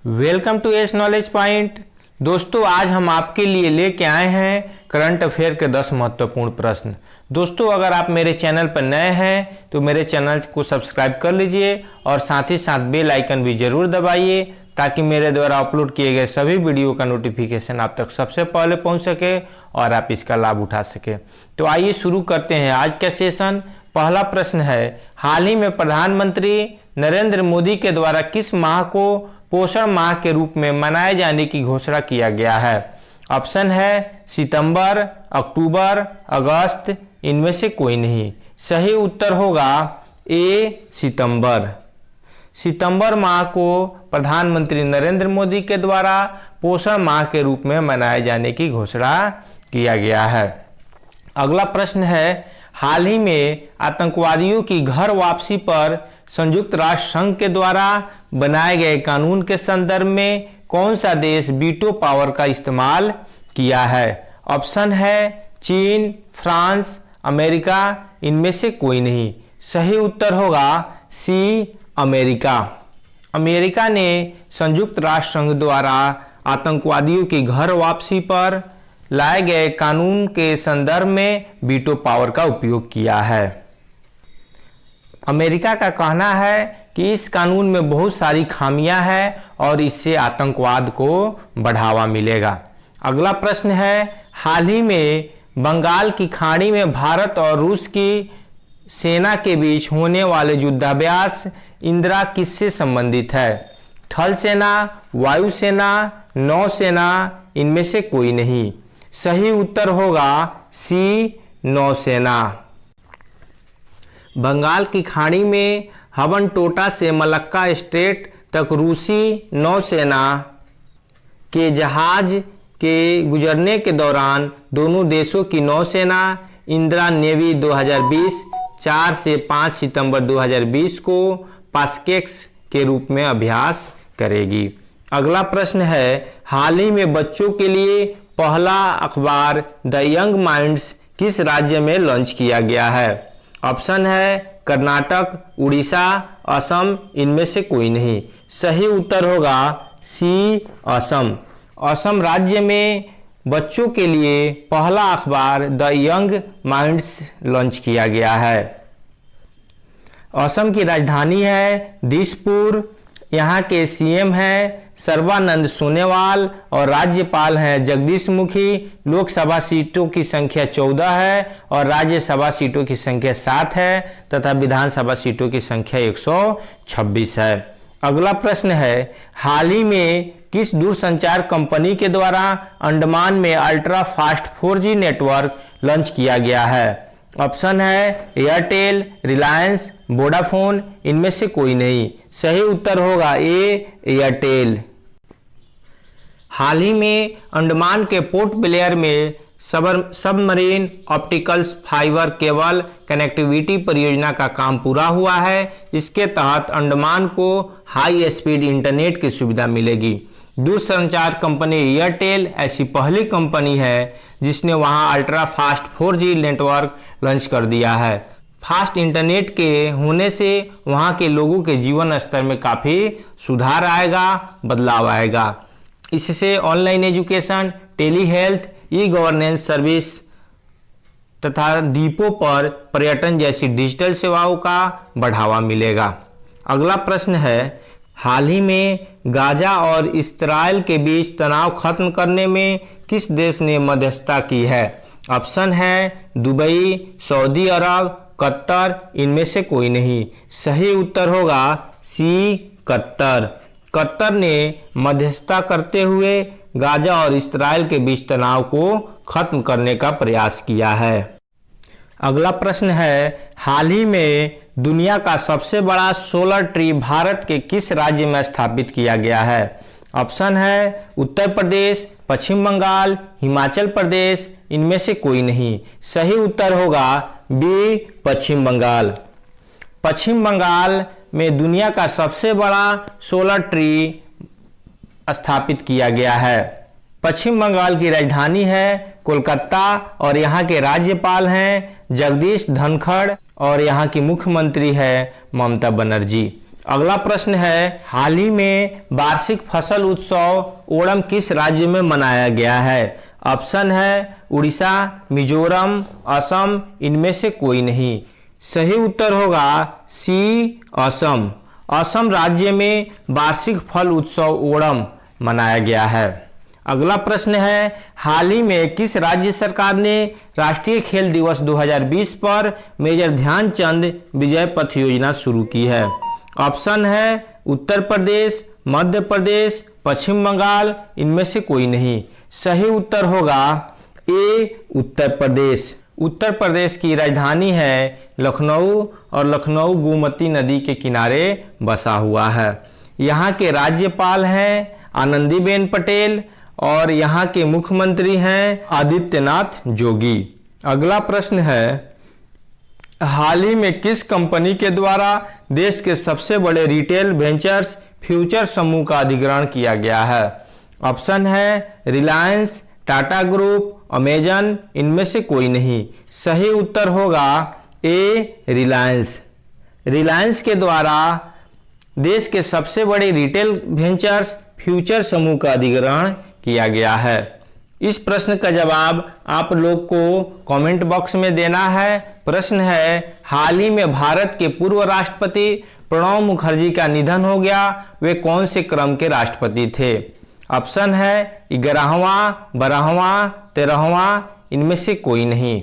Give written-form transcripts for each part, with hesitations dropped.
Welcome to S knowledge point. दोस्तों, आज हम आपके लिए लेके आए हैं करंट अफेयर के 10 महत्वपूर्ण प्रश्न। दोस्तों, अगर आप मेरे चैनल पर नए हैं तो मेरे चैनल को सब्सक्राइब कर लीजिए और साथ ही साथ बेल आइकन भी जरूर दबाइए ताकि मेरे द्वारा अपलोड किए गए सभी वीडियो का नोटिफिकेशन आप तक सबसे पहले पहुंच सके और आप इसका लाभ उठा सके। तो आइए शुरू करते हैं आज का सेशन। पहला प्रश्न है, हाल ही में प्रधानमंत्री नरेंद्र मोदी के द्वारा किस माह को पोषण माह के रूप में मनाए जाने की घोषणा किया गया है? ऑप्शन है सितंबर, अक्टूबर, अगस्त, इनमें से कोई नहीं। सही उत्तर होगा ए सितंबर। सितंबर माह को प्रधानमंत्री नरेंद्र मोदी के द्वारा पोषण माह के रूप में मनाए जाने की घोषणा किया गया है। अगला प्रश्न है, हाल ही में आतंकवादियों की घर वापसी पर संयुक्त राष्ट्र संघ के द्वारा बनाए गए कानून के संदर्भ में कौन सा देश वीटो पावर का इस्तेमाल किया है? ऑप्शन है चीन, फ्रांस, अमेरिका, इनमें से कोई नहीं। सही उत्तर होगा सी अमेरिका। अमेरिका ने संयुक्त राष्ट्र संघ द्वारा आतंकवादियों की घर वापसी पर लाए गए कानून के संदर्भ में वीटो पावर का उपयोग किया है। अमेरिका का कहना है कि इस कानून में बहुत सारी खामियां हैं और इससे आतंकवाद को बढ़ावा मिलेगा। अगला प्रश्न है, हाल ही में बंगाल की खाड़ी में भारत और रूस की सेना के बीच होने वाले युद्धाभ्यास इंदिरा किससे संबंधित है? थल सेना, वायुसेना, नौसेना, इनमें से कोई नहीं। सही उत्तर होगा सी नौसेना। बंगाल की खाड़ी में हवनटोटा से मलक्का स्ट्रेट तक रूसी नौसेना के जहाज के गुजरने के दौरान दोनों देशों की नौसेना इंदिरा नेवी 2020 4 से 5 सितंबर 2020 को पास्केक्स के रूप में अभ्यास करेगी। अगला प्रश्न है, हाल ही में बच्चों के लिए पहला अखबार द यंग माइंड्स किस राज्य में लॉन्च किया गया है? ऑप्शन है कर्नाटक, उड़ीसा, असम, इनमें से कोई नहीं। सही उत्तर होगा सी असम। असम राज्य में बच्चों के लिए पहला अखबार द यंग माइंड्स लॉन्च किया गया है। असम की राजधानी है दिसपुर। यहाँ के सीएम हैं सर्बानंद सोनोवाल और राज्यपाल हैं जगदीश मुखी। लोकसभा सीटों की संख्या 14 है और राज्यसभा सीटों की संख्या 7 है तथा विधानसभा सीटों की संख्या 126 है। अगला प्रश्न है, हाल ही में किस दूरसंचार कंपनी के द्वारा अंडमान में ultra fast 4G network launch किया गया है? ऑप्शन है एयरटेल, रिलायंस, वोडाफोन, इनमें से कोई नहीं। सही उत्तर होगा ए एयरटेल। हाल ही में अंडमान के पोर्ट ब्लेयर में submarine optical fibre cable connectivity परियोजना का काम पूरा हुआ है। इसके तहत अंडमान को हाई स्पीड इंटरनेट की सुविधा मिलेगी। दूरसंचार कंपनी एयरटेल ऐसी पहली कंपनी है जिसने वहां ultra fast 4G network launch कर दिया है। फास्ट इंटरनेट के होने से वहां के लोगों के जीवन स्तर में काफ़ी सुधार आएगा, बदलाव आएगा। इससे online education, tele health, e governance service तथा द्वीपों पर पर्यटन जैसी डिजिटल सेवाओं का बढ़ावा मिलेगा। अगला प्रश्न है, हाल ही में गाजा और इस्राएल के बीच तनाव खत्म करने में किस देश ने मध्यस्थता की है? ऑप्शन है दुबई, सऊदी अरब, कतर, इनमें से कोई नहीं। सही उत्तर होगा सी कतर। कतर ने मध्यस्थता करते हुए गाजा और इस्राएल के बीच तनाव को खत्म करने का प्रयास किया है। अगला प्रश्न है, हाल ही में दुनिया का सबसे बड़ा सोलर ट्री भारत के किस राज्य में स्थापित किया गया है? ऑप्शन है उत्तर प्रदेश, पश्चिम बंगाल, हिमाचल प्रदेश, इनमें से कोई नहीं। सही उत्तर होगा बी पश्चिम बंगाल। पश्चिम बंगाल में दुनिया का सबसे बड़ा सोलर ट्री स्थापित किया गया है। पश्चिम बंगाल की राजधानी है कोलकाता और यहाँ के राज्यपाल हैं जगदीश धनखड़ और यहाँ की मुख्यमंत्री है ममता बनर्जी। अगला प्रश्न है, हाल ही में वार्षिक फसल उत्सव ओणम किस राज्य में मनाया गया है? ऑप्शन है उड़ीसा, मिजोरम, असम, इनमें से कोई नहीं। सही उत्तर होगा सी, असम। असम राज्य में वार्षिक फल उत्सव ओणम मनाया गया है। अगला प्रश्न है, हाल ही में किस राज्य सरकार ने राष्ट्रीय खेल दिवस 2020 पर मेजर ध्यानचंद विजय पथ योजना शुरू की है? ऑप्शन है उत्तर प्रदेश, मध्य प्रदेश, पश्चिम बंगाल, इनमें से कोई नहीं। सही उत्तर होगा ए, उत्तर प्रदेश। उत्तर प्रदेश की राजधानी है लखनऊ और लखनऊ गोमती नदी के किनारे बसा हुआ है। यहाँ के राज्यपाल हैं आनंदीबेन पटेल और यहाँ के मुख्यमंत्री हैं आदित्यनाथ जोगी। अगला प्रश्न है, हाल ही में किस कंपनी के द्वारा देश के सबसे बड़े रिटेल वेंचर्स फ्यूचर समूह का अधिग्रहण किया गया है? ऑप्शन है रिलायंस, टाटा ग्रुप, अमेजन, इनमें से कोई नहीं। सही उत्तर होगा ए, रिलायंस। रिलायंस के द्वारा देश के सबसे बड़े रिटेल वेंचर्स फ्यूचर समूह का अधिग्रहण किया गया है। इस प्रश्न का जवाब आप लोग को कमेंट बॉक्स में देना है। प्रश्न है, हाल ही में भारत के पूर्व राष्ट्रपति प्रणब मुखर्जी का निधन हो गया, वे कौन से क्रम के राष्ट्रपति थे? ऑप्शन है 11वां, 12वां, 13वां, इनमें से कोई नहीं।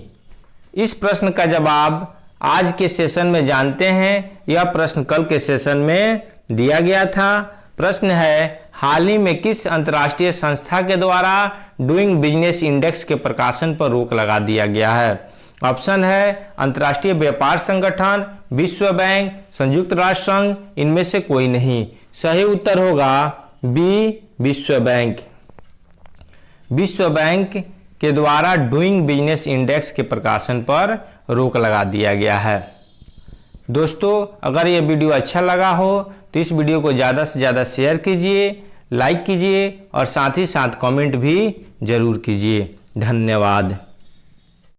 इस प्रश्न का जवाब आज के सेशन में जानते हैं। यह प्रश्न कल के सेशन में दिया गया था। प्रश्न है, हाल ही में किस अंतर्राष्ट्रीय संस्था के द्वारा डूइंग बिजनेस इंडेक्स के प्रकाशन पर रोक लगा दिया गया है? ऑप्शन है अंतर्राष्ट्रीय व्यापार संगठन, विश्व बैंक, संयुक्त राष्ट्र संघ, इनमें से कोई नहीं। सही उत्तर होगा बी, विश्व बैंक। विश्व बैंक के द्वारा डूइंग बिजनेस इंडेक्स के प्रकाशन पर रोक लगा दिया गया है। दोस्तों, अगर ये वीडियो अच्छा लगा हो तो इस वीडियो को ज़्यादा से ज़्यादा शेयर कीजिए, लाइक कीजिए और साथ ही साथ कमेंट भी जरूर कीजिए। धन्यवाद।